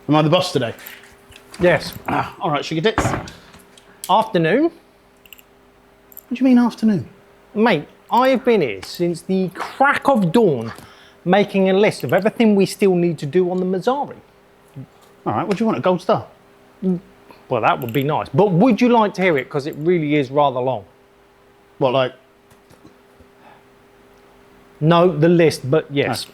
Am I the boss today? Yes. All right, sugar tits. Afternoon. What do you mean afternoon? Mate, I have been here since the crack of dawn making a list of everything we still need to do on the Mazzari. All right, what do you want, a gold star? Well, that would be nice. But would you like to hear it? Because it really is rather long. What, like? No, the list, but yes. No.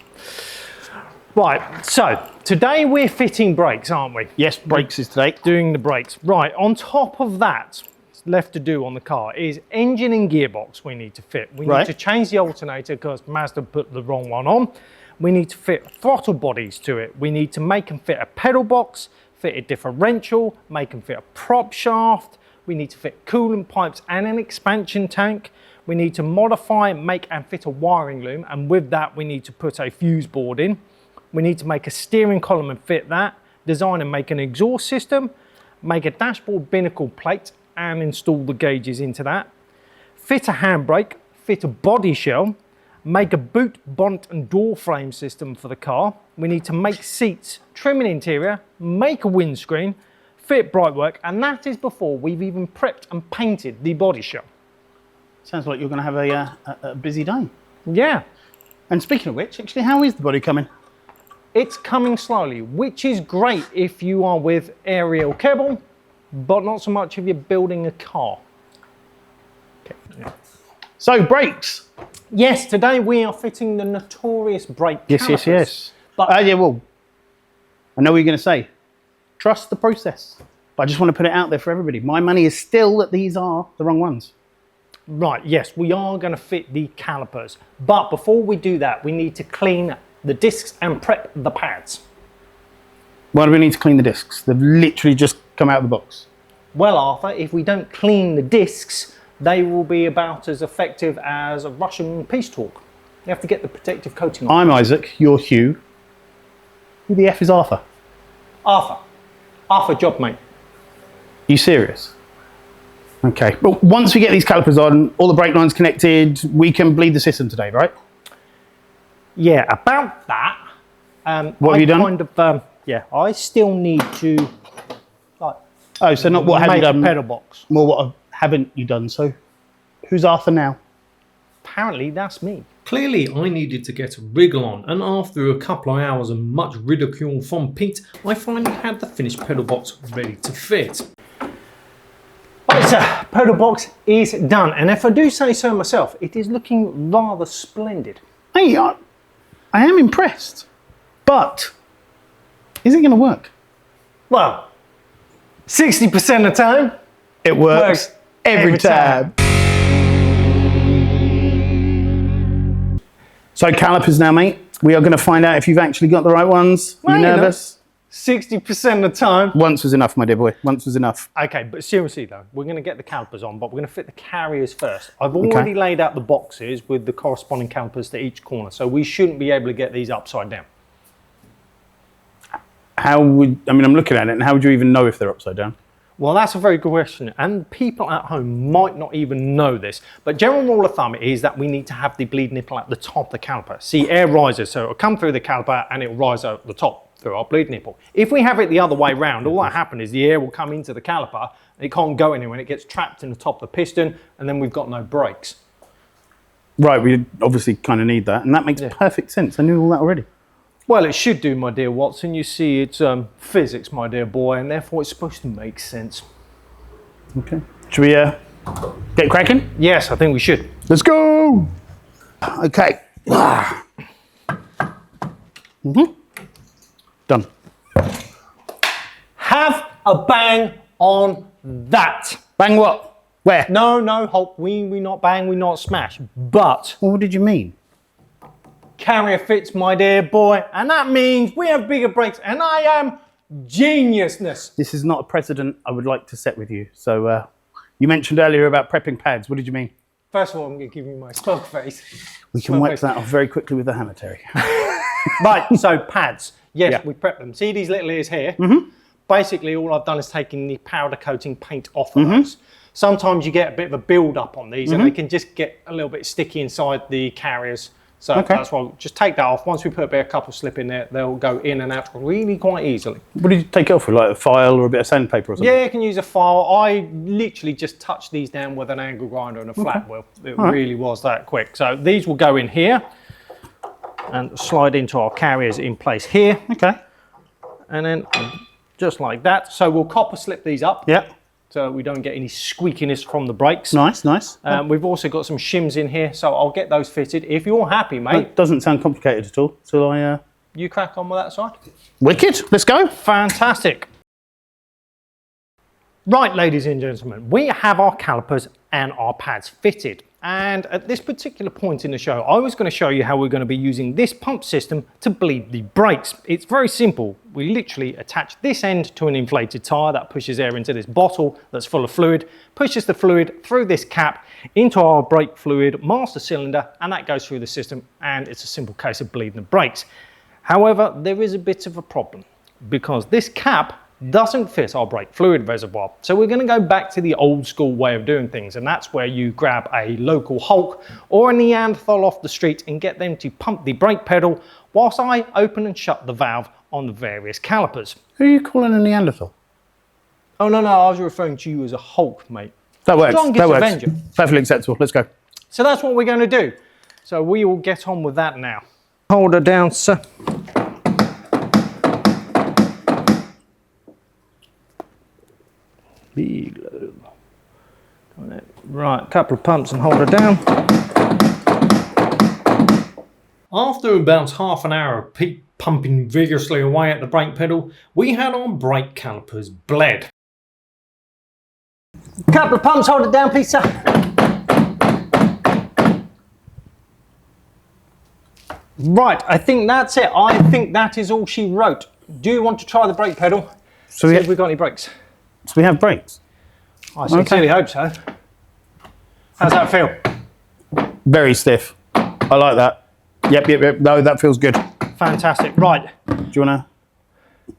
Right, so today we're fitting brakes, aren't we? Yes, brakes is today. Doing the brakes. Right, on top of that, what's left to do on the car is engine and gearbox we need to fit. We need to change the alternator because Mazda put the wrong one on. We need to fit throttle bodies to it. We need to make and fit a pedal box, fit a differential, make and fit a prop shaft. We need to fit coolant pipes and an expansion tank. We need to modify, make and fit a wiring loom, and with that we need to put a fuse board in. We need to make a steering column and fit that, design and make an exhaust system, make a dashboard binnacle plate and install the gauges into that, fit a handbrake, fit a body shell, make a boot, bonnet and door frame system for the car. We need to make seats, trim an interior, make a windscreen, fit brightwork, and that is before we've even prepped and painted the body shell. Sounds like you're going to have a busy day. Yeah. And speaking of which, actually, how is the body coming? It's coming slowly, which is great if you are with aerial cable, but not so much if you're building a car. Okay. Yeah. So, brakes. Yes, today we are fitting the notorious brake calipers. Yes. But yeah, well, I know what you're going to say. Trust the process. But I just want to put it out there for everybody. My money is still that these are the wrong ones. Right, yes, we are going to fit the calipers. But before we do that, we need to clean the discs and prep the pads. Why do we need to clean the discs? They've literally just come out of the box. Well, Arthur, if we don't clean the discs, they will be about as effective as a Russian peace talk. You have to get the protective coating on. I'm Isaac, you're Hugh. Who the F is Arthur? Arthur. Arthur, job mate. You serious? Okay, well, once we get these calipers on, all the brake lines connected, we can bleed the system today, right? Yeah, about that. What have you done? I still need to, like, oh, so not what have you done? Make a pedal box. More what haven't you done? So, who's Arthur now? Apparently, that's me. Clearly, I needed to get a wriggle on, and after a couple of hours and much ridicule from Pete, I finally had the finished pedal box ready to fit. Right, sir, pedal box is done, and if I do say so myself, it is looking rather splendid. Hey, I am impressed, but is it going to work? Well, 60% of the time, it works every time. So calipers now, mate. We are going to find out if you've actually got the right ones. Well, you nervous? 60% of the time. Once was enough, my dear boy. Once was enough. Okay, but seriously though, we're going to get the calipers on, but we're going to fit the carriers first. I've already laid out the boxes with the corresponding calipers to each corner, so we shouldn't be able to get these upside down. How would, I mean, I'm looking at it, and how would you even know if they're upside down? Well, that's a very good question, and people at home might not even know this, but general rule of thumb is that we need to have the bleed nipple at the top of the caliper. See, air rises, so it'll come through the caliper and it'll rise out the top through our bleed nipple. If we have it the other way round, all that happens is the air will come into the caliper, it can't go anywhere, and it gets trapped in the top of the piston, and then we've got no brakes. Right, we obviously kind of need that, and that makes perfect sense. I knew all that already. Well, it should do, my dear Watson. You see, it's physics, my dear boy, and therefore it's supposed to make sense. Okay. Should we get cracking? Yes, I think we should. Let's go! Okay. Done. Have a bang on that. Bang what? Where? No, halt. We not bang, we not smash. But Well, what did you mean? carrier fits, my dear boy, and that means we have bigger brakes, and I am geniusness. This is not a precedent I would like to set with you. So, you mentioned earlier about prepping pads. What did you mean? First of all, I'm going to give you my smug face. We can wipe that off very quickly with the hammer, Terry. Right, so pads. Yes, Yeah. we prep them. See these little ears here? Basically, all I've done is taken the powder coating paint off of those. Sometimes you get a bit of a build up on these and they can just get a little bit sticky inside the carriers. So that's why we'll just take that off. Once we put a bit of couple slip in there, they'll go in and out really quite easily. What did you take it off with, like a file or a bit of sandpaper or something? Yeah, you can use a file. I literally just touched these down with an angle grinder and a flat wheel. It really was that quick. So these will go in here and slide into our carriers in place here. Okay. And then just like that. So we'll copper slip these up. Yeah. So we don't get any squeakiness from the brakes. Nice, nice. We've also got some shims in here, so I'll get those fitted. If you're happy, mate. It doesn't sound complicated at all. So You crack on with that side. Wicked, let's go. Fantastic. Right, ladies and gentlemen, we have our calipers and our pads fitted. And at this particular point in the show, I was going to show you how we're going to be using this pump system to bleed the brakes. It's very simple. We literally attach this end to an inflated tyre that pushes air into this bottle that's full of fluid, pushes the fluid through this cap into our brake fluid master cylinder, and that goes through the system, and it's a simple case of bleeding the brakes. However, there is a bit of a problem because this cap doesn't fit our brake fluid reservoir. So we're going to go back to the old school way of doing things, and that's where you grab a local Hulk or a Neanderthal off the street and get them to pump the brake pedal whilst I open and shut the valve on the various calipers. Who are you calling a Neanderthal? Oh no, I was referring to you as a Hulk, mate. That works, Strongest that works. Avenger. Perfectly acceptable, let's go. So that's what we're going to do. So we will get on with that now. Hold her down, sir. Right, a couple of pumps and hold her down. After about half an hour of Pete pumping vigorously away at the brake pedal, we had our brake calipers bled. Couple of pumps, hold it down, please, sir. Right, I think that's it. I think that is all she wrote. Do you want to try the brake pedal? So see if we've got any brakes. So we have brakes? I sincerely hope so. How's that feel? Very stiff. I like that. Yep. No, that feels good. Fantastic. Right. Do you want to?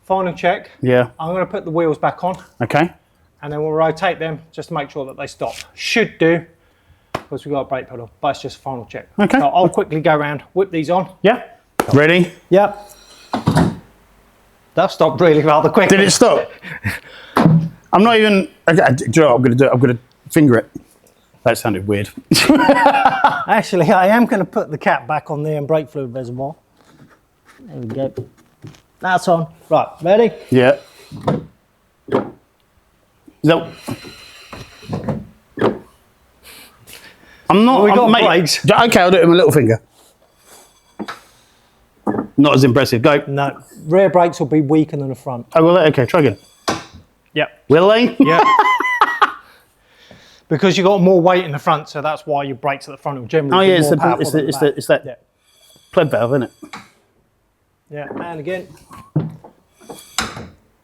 Final check. Yeah. I'm going to put the wheels back on. Okay. And then we'll rotate them just to make sure that they stop. Should do, because we've got a brake pedal, but it's just a final check. Okay. So I'll quickly go around, whip these on. Yeah. Ready? Yep. That stopped really rather quick. Did it stop? I'm not even. Okay, do you know what I'm going to do? I'm going to finger it. That sounded weird. Actually, I am going to put the cap back on the brake fluid reservoir. There we go. That's on. Right, ready? Yeah. No. I'm not. We got mate, brakes. Okay, I'll do it with my little finger. Not as impressive. Go. No, rear brakes will be weaker than the front. Oh, will they? Okay, try again. Yep. Will they? Yeah. Because you've got more weight in the front, so that's why your brakes at the front will generally be more powerful than the back. It's that pleb valve, isn't it? Yeah, and again.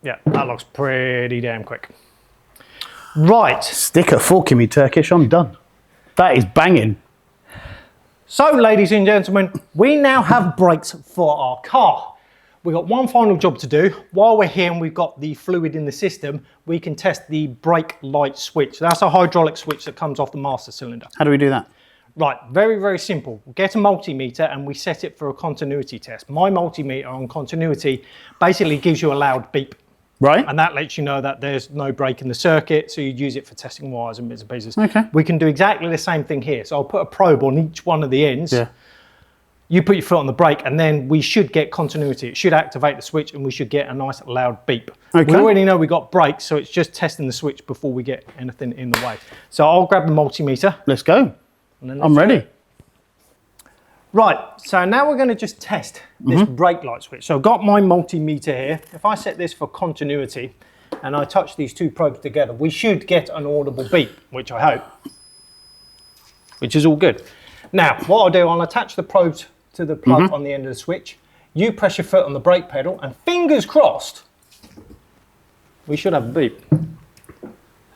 Yeah, that looks pretty damn quick. Right. Stick a fork in me, Turkish. I'm done. That is banging. So, ladies and gentlemen, we now have brakes for our car. We've got one final job to do. While we're here and we've got the fluid in the system, we can test the brake light switch. That's a hydraulic switch that comes off the master cylinder. How do we do that? Right, very, very simple. We get a multimeter and we set it for a continuity test. My multimeter on continuity basically gives you a loud beep. Right. And that lets you know that there's no break in the circuit, so you'd use it for testing wires and bits and pieces. Okay. We can do exactly the same thing here. So I'll put a probe on each one of the ends. Yeah. You put your foot on the brake and then we should get continuity. It should activate the switch and we should get a nice loud beep. Okay. We already know we got brakes, so it's just testing the switch before we get anything in the way. So I'll grab the multimeter. Let's go. And then I'm ready. Right, so now we're going to just test this brake light switch. So I've got my multimeter here. If I set this for continuity and I touch these two probes together, we should get an audible beep, which I hope, which is all good. Now, what I'll do, I'll attach the probes to the plug on the end of the switch. You press your foot on the brake pedal and fingers crossed, we should have a beep.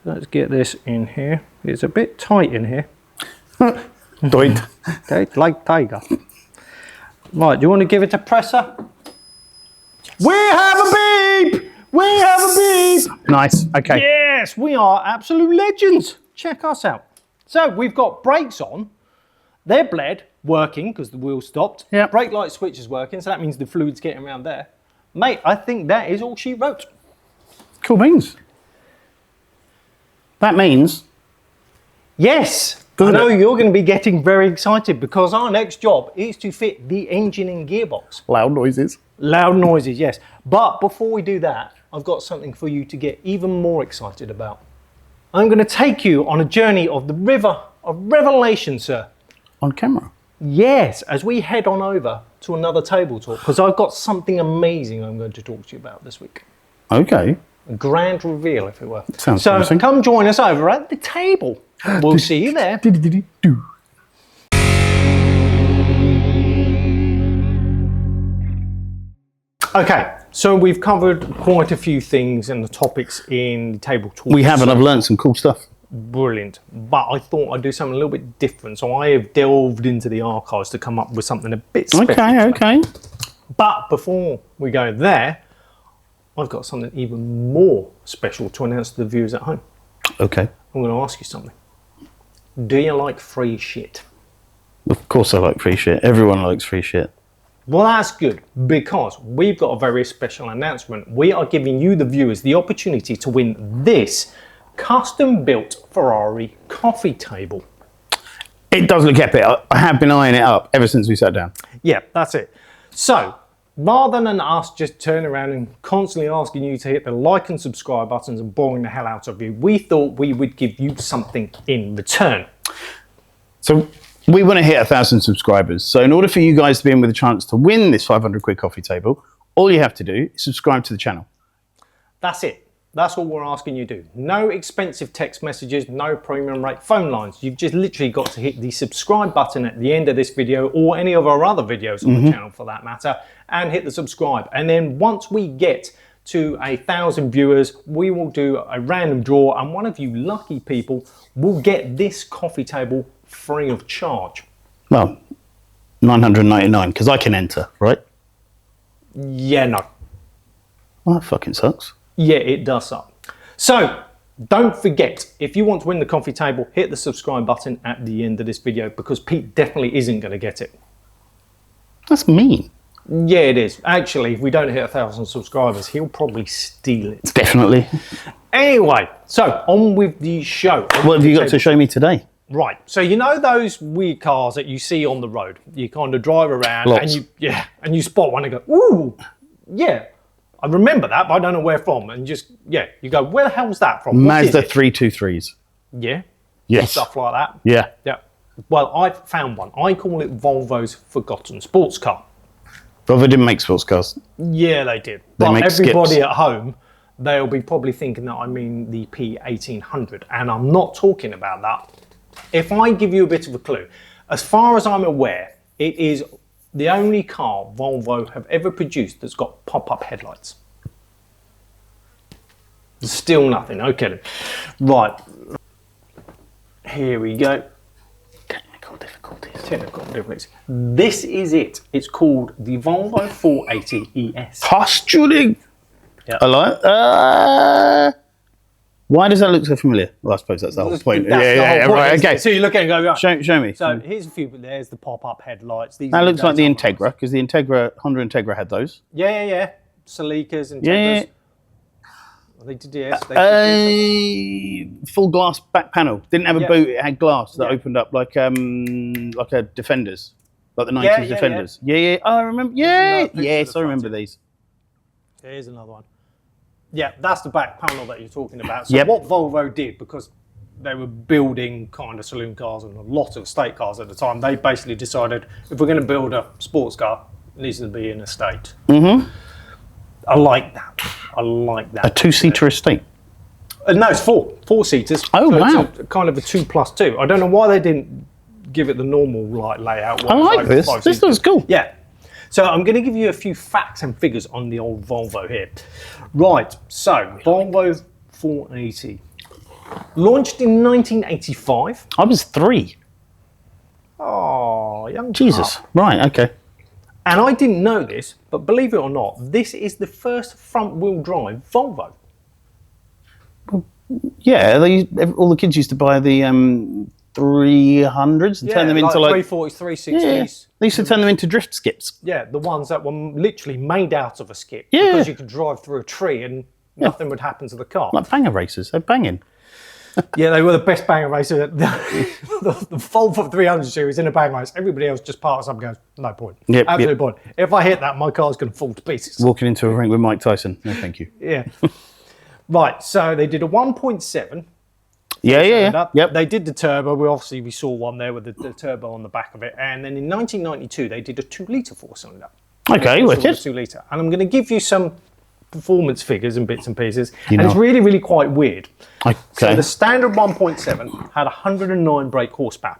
Let's get this in here. It's a bit tight in here. Doink. Okay, like tiger. Right, do you want to give it a presser? We have a beep! We have a beep! Nice. Okay. Yes, we are absolute legends. Check us out. So we've got brakes on. They're bled. working because the wheel stopped. Yep. Brake light switch is working, so that means the fluid's getting around there. Mate, I think that is all she wrote. Cool beans. That means... Yes, Doesn't I know it? you're going to be getting very excited because our next job is to fit the engine and gearbox. Loud noises. Loud noises, yes. But before we do that, I've got something for you to get even more excited about. I'm going to take you on a journey of the river of revelation, sir. On camera. Yes, as we head on over to another table talk, because I've got something amazing I'm going to talk to you about this week. Okay. A grand reveal, if it were. Sounds so promising. come join us over at the table. We'll see you there. Okay, so we've covered quite a few things and the topics in the table talk. We have, and I've learned some cool stuff. Brilliant. But I thought I'd do something a little bit different. So I have delved into the archives to come up with something a bit special. Okay. But before we go there, I've got something even more special to announce to the viewers at home. Okay. I'm going to ask you something. Do you like free shit? Of course I like free shit. Everyone likes free shit. Well, that's good, because we've got a very special announcement. We are giving you, the viewers, the opportunity to win this custom-built Ferrari coffee table. It does look epic. I have been eyeing it up ever since we sat down. Yeah, that's it. So, rather than us just turn around and constantly asking you to hit the like and subscribe buttons and boring the hell out of you, we thought we would give you something in return. So we want to hit 1,000 subscribers. So in order for you guys to be in with a chance to win this 500 quid coffee table, all you have to do is subscribe to the channel. That's it. That's all we're asking you to do. No expensive text messages, no premium rate phone lines. You've just literally got to hit the subscribe button at the end of this video, or any of our other videos on the channel for that matter, and hit the subscribe. And then once we get to 1,000 viewers, we will do a random draw, and one of you lucky people will get this coffee table free of charge. Well, 999, because I can enter, right? Yeah, no. Well, that fucking sucks. Yeah, it does suck. So, don't forget, if you want to win the coffee table, hit the subscribe button at the end of this video, because Pete definitely isn't going to get it. That's mean. Yeah, it is. Actually, if we don't hit 1,000 subscribers, he'll probably steal it. Definitely. Anyway, so on with the show. What have you got to show me today? Right, so you know those weird cars that you see on the road? You kind of drive around Lots. and you spot one and go, ooh, yeah, I remember that, but I don't know where from. And just, yeah, you go, where the hell's that from? What is Mazda it? 323s. Yeah. Yes. Stuff like that. Yeah. Yeah. Well, I've found one. I call it Volvo's forgotten sports car. Volvo didn't make sports cars. Yeah, they did. They But make everybody skips. at home, they'll be probably thinking that I mean the P1800, and I'm not talking about that. If I give you a bit of a clue, as far as I'm aware, it is the only car Volvo have ever produced that's got pop-up headlights. Still nothing, no kidding. Right, here we go. Technical difficulties. Technical difficulties. This is it. It's called the Volvo 480 ES. Posturing. Yeah. I like. Why does that look so familiar? Well, I suppose that's the whole point. That's the whole point, right. isn't Okay. it? So you look at it and go, right. Show me. So here's a few, but there's the pop-up headlights. These That are looks like the daytime Integra, lights. because the Honda Integra had those. Yeah. Celicas and Yeah. Tegras. They did, yes. They did. Full glass back panel. Didn't have a Yeah. boot. It had glass that Yeah. opened up like a Defenders, like the 90s Yeah, yeah, Defenders. Yeah. Oh, I remember. Yeah. another picture Yes, of the I remember front. these. Here's another one. Yeah, that's the back panel that you're talking about. So Yep. what Volvo did, because they were building kind of saloon cars and a lot of estate cars at the time, they basically decided, if we're going to build a sports car, it needs to be an estate. Mm-hmm. I like that. I like that. A two-seater estate. No, it's four-seaters. Oh, so wow. It's a kind of a 2+2. I don't know why they didn't give it the normal layout. I like this. five This seaters. looks cool. Yeah. So I'm going to give you a few facts and figures on the old Volvo here. Right, so Volvo 480. Launched in 1985. I was 3. Oh, young Jesus. pup. Right. Okay. And I didn't know this, but believe it or not, this is the first front-wheel drive Volvo. Yeah. All the kids used to buy the 300s and turn them into like 340s, 360s. Yeah. They used to turn them into drift skips. Yeah, the ones that were literally made out of a skip. Yeah. Because you could drive through a tree and nothing would happen to the car. Like banger racers, they're banging. Yeah, they were the best banger racer. The Volvo 300 series in a bang race. Everybody else just parks up and goes, no point. Yep, Absolute point. If I hit that, my car's going to fall to pieces. Walking into a ring with Mike Tyson. No, thank you. Yeah. Right, so they did a 1.7. Yeah. Yep. They did the turbo. We saw one there with the turbo on the back of it. And then in 1992, they did a 2-litre four-cylinder. Okay, wicked. 2-litre. And I'm going to give you some performance figures and bits and pieces. And it's really, really quite weird. Okay. So the standard 1.7 had 109 brake horsepower.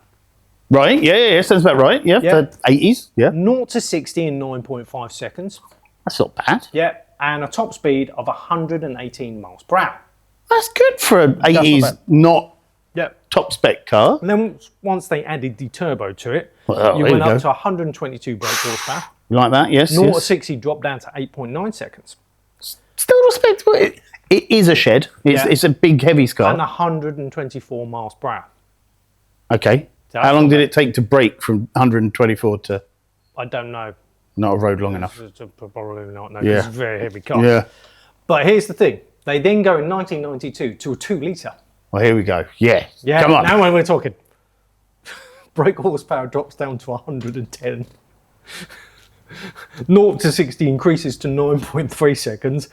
Right, yeah, sounds about right. Yeah, the 80s, yeah. 0 to 60 in 9.5 seconds. That's not bad. Yeah, and a top speed of 118 miles per hour. That's good for an 80s not top spec car. And then once they added the turbo to it, Well, you there went you up go. to 122 brake horsepower. You like that? Yes. 0 to yes. 60 dropped down to 8.9 seconds. Still respectable. It is a shed. It's a big, heavy And car. 124 miles per hour. Okay. So How long did it take to brake from 124 to I don't know. not a road long enough? Probably not. No, Yeah. it's a very heavy car. Yeah. But here's the thing. They then go in 1992 to a 2-litre. Well, here we go. Yeah. Yeah, Come on. now when we're talking. Brake horsepower drops down to 110. 0 to 60 increases to 9.3 seconds.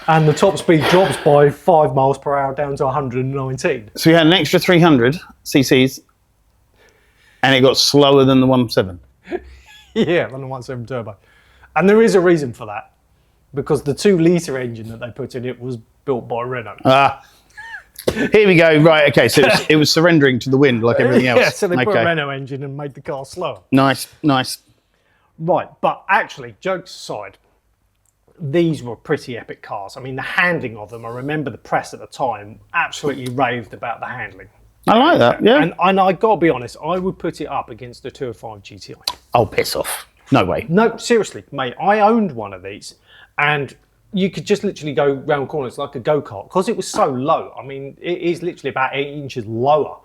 And the top speed drops by 5 miles per hour down to 119. So we had an extra 300 cc's and it got slower than the 1.7. Yeah, than the 1.7 turbo. And there is a reason for that. Because the 2-litre engine that they put in it was built by Renault. Here we go. Right, okay, so it was surrendering to the wind like everything else. Yeah, so they put a Okay. Renault engine and made the car slower. Nice. Right, but actually, jokes aside, these were pretty epic cars. I mean, the handling of them, I remember the press at the time absolutely raved about the handling. I like that, yeah. And I got to be honest, I would put it up against the 205 GTI. Oh, piss off. No way. No, seriously, mate, I owned one of these and you could just literally go round corners like a go-kart because it was so low. I mean, it is literally about 8 inches lower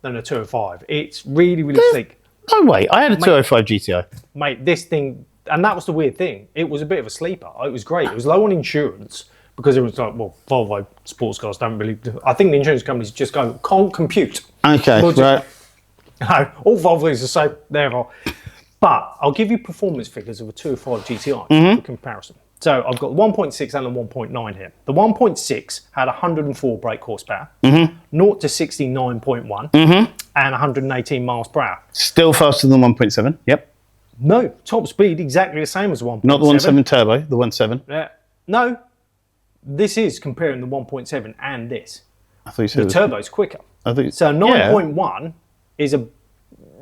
than a 205. It's really, really sleek. No way. I had a 205 GTI. Mate, this thing, and that was the weird thing. It was a bit of a sleeper. It was great. It was low on insurance because it was like, well, Volvo sports cars don't really. I think the insurance companies just go, can't compute. Okay, right. No, all Volvos are so there. But I'll give you performance figures of a 205 GTI for comparison. So I've got 1.6 and a 1.9 here. The 1.6 had 104 brake horsepower, 0 to 69.1, and 118 miles per hour. Still faster than 1.7. Yep. No, top speed exactly the same as 1.7. Not the 1.7 turbo, the 1.7. No, this is comparing the 1.7 and this. I thought you said The turbo's quicker. I think So 9.1 is a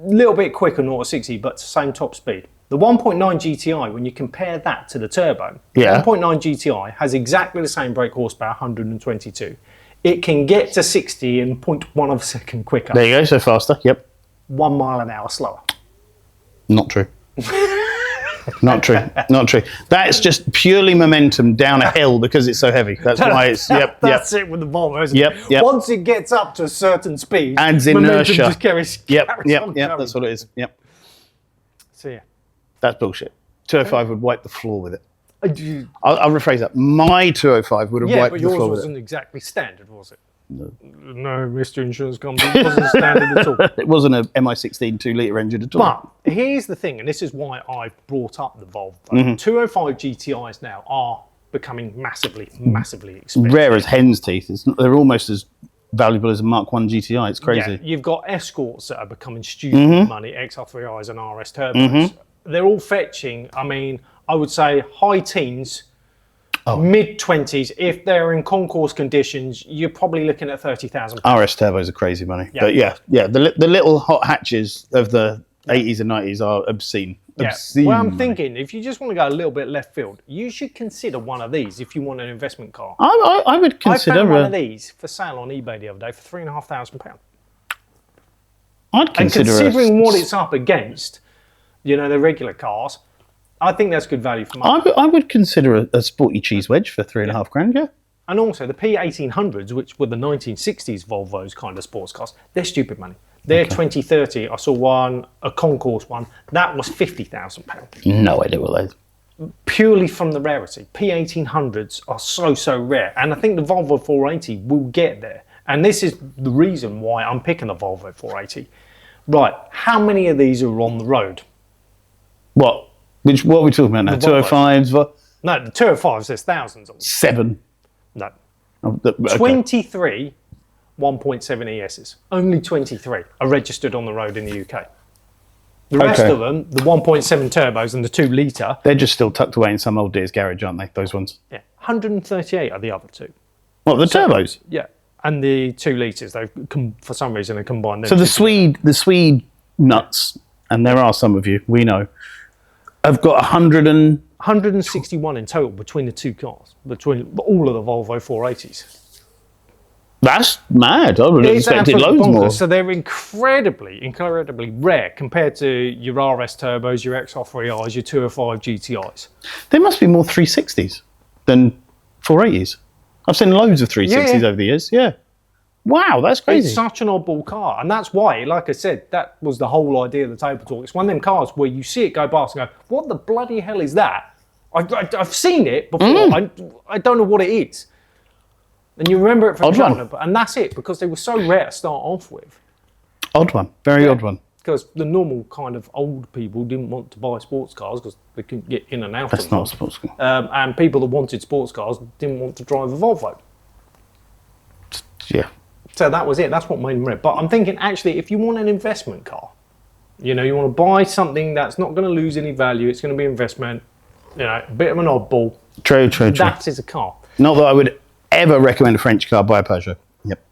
little bit quicker 0 to 60, but same top speed. The 1.9 GTI, when you compare that to the turbo, 1.9 GTI has exactly the same brake horsepower, 122. It can get to 60 in 0.1 of a second quicker. There you go, so faster. Yep. 1 mile an hour slower. Not true. Not true. Not true. That's just purely momentum down a hill because it's so heavy. That's why it's That's it with the Volvo, isn't it? Yep. Once it gets up to a certain speed, Adds momentum inertia. just carries Yep. on going. That's what it is. Yep. So yeah. That's bullshit. 205 would wipe the floor with it. Yeah, I'll rephrase that. My 205 would have wiped but the yours floor with wasn't it. exactly standard, was it? No, Mr. Insurance Company, it wasn't standard at all. It wasn't a MI16 2-litre engine at all. But here's the thing, and this is why I brought up the Volvo. 205 GTIs now are becoming massively expensive. Rare as hen's teeth. They're almost as valuable as a Mark 1 GTI. It's crazy. Yeah, you've got Escorts that are becoming stupid money, XR3Is and RS turbos. They're all fetching, I mean, I would say high teens, mid-20s. If they're in concourse conditions, you're probably looking at £30,000. RS turbos are crazy money. Yeah. But yeah, the little hot hatches of the 80s and 90s are obscene. Yeah. Obscene Well, I'm money. thinking, if you just want to go a little bit left field, you should consider one of these if you want an investment car. I would I consider found one of these for sale on eBay the other day for £3,500. I'd And consider considering what it's up against, you know, the regular cars, I think that's good value for money. I would consider a sporty cheese wedge for £3,500. Yeah. And also the P1800s, which were the 1960s Volvos kind of sports cars, they're stupid money. They're 2030. I saw one, a concourse one, that was £50,000. No idea what those. Purely from the rarity. P1800s are so rare. And I think the Volvo 480 will get there. And this is the reason why I'm picking the Volvo 480. Right, how many of these are on the road? What? What are we talking about now? 205s? What? No, the 205s, there's thousands of them. 7. No. Oh, okay. 23 1.7 ESs. Only 23 are registered on the road in the UK. The rest of them, the 1.7 turbos and the 2 litre. They're just still tucked away in some old dear's garage, aren't they? Those ones. Yeah, 138 are the other two. What, the turbos? Yeah, and the 2 litres. They for some reason they combined them. So the Swede nuts, and there are some of you, we know, have got 161 in total between the 2 cars, between all of the Volvo 480s. That's mad. I would have expected loads more. So they're incredibly rare compared to your RS turbos, your XR3Is, your 205 GTIs. There must be more 360s than 480s. I've seen loads of 360s over the years. Yeah. Wow, that's crazy. It's such an oddball car. And that's why, like I said, that was the whole idea of the table talk. It's one of them cars where you see it go past and go, what the bloody hell is that? I've seen it before. I don't know what it is. And you remember it from China, and that's it, because they were so rare to start off with. Odd one, very odd one. Because the normal kind of old people didn't want to buy sports cars because they couldn't get in and out That's of them. not a sports car. And people that wanted sports cars didn't want to drive a Volvo. Yeah. So that was it. That's what made them rare. But I'm thinking, actually, if you want an investment car, you know, you want to buy something that's not going to lose any value, it's going to be investment, you know, a bit of an oddball. True. That is a car. Not that I would ever recommend a French car by a Peugeot. Yep.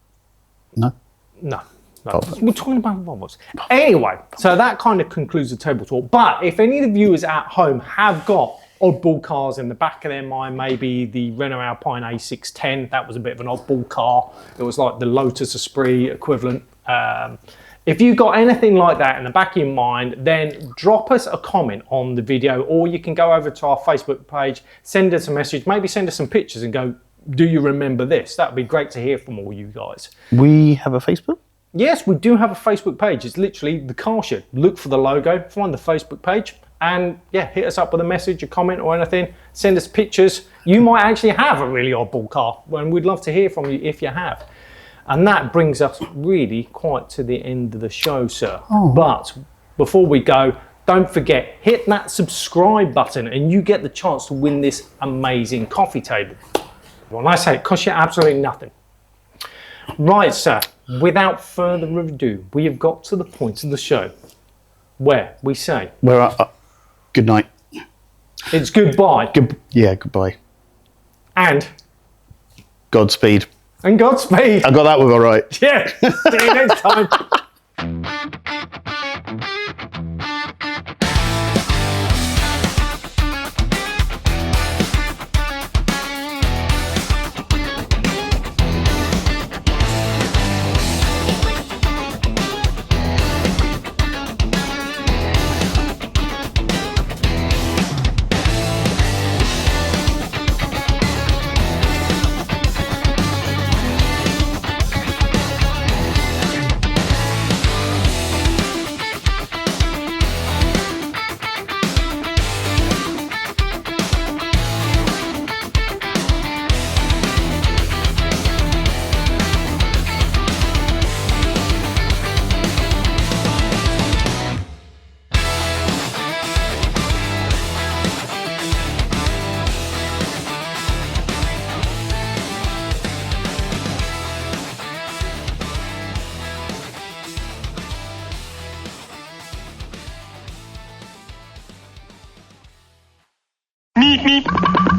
No? No. We're talking about Volvos. Anyway, so that kind of concludes the table talk. But if any of the viewers at home have got oddball cars in the back of their mind, maybe the Renault Alpine A610, that was a bit of an oddball car. It was like the Lotus Esprit equivalent. If you've got anything like that in the back of your mind, then drop us a comment on the video, or you can go over to our Facebook page, send us a message, maybe send us some pictures and go, do you remember this? That would be great to hear from all you guys. We have a Facebook? Yes, we do have a Facebook page. It's literally The Car Shed. Look for the logo, find the Facebook page, and yeah, hit us up with a message, a comment or anything. Send us pictures. You might actually have a really oddball car, and we'd love to hear from you if you have. And that brings us really quite to the end of the show, sir. But before we go, don't forget, hit that subscribe button and you get the chance to win this amazing coffee table. When I say it costs you absolutely nothing. Right, sir, without further ado, we have got to the point of the show where we say... good night. It's goodbye. Goodbye. And... Godspeed. And Godspeed. I got that one all right. Yeah, see you next time. Meep, meep.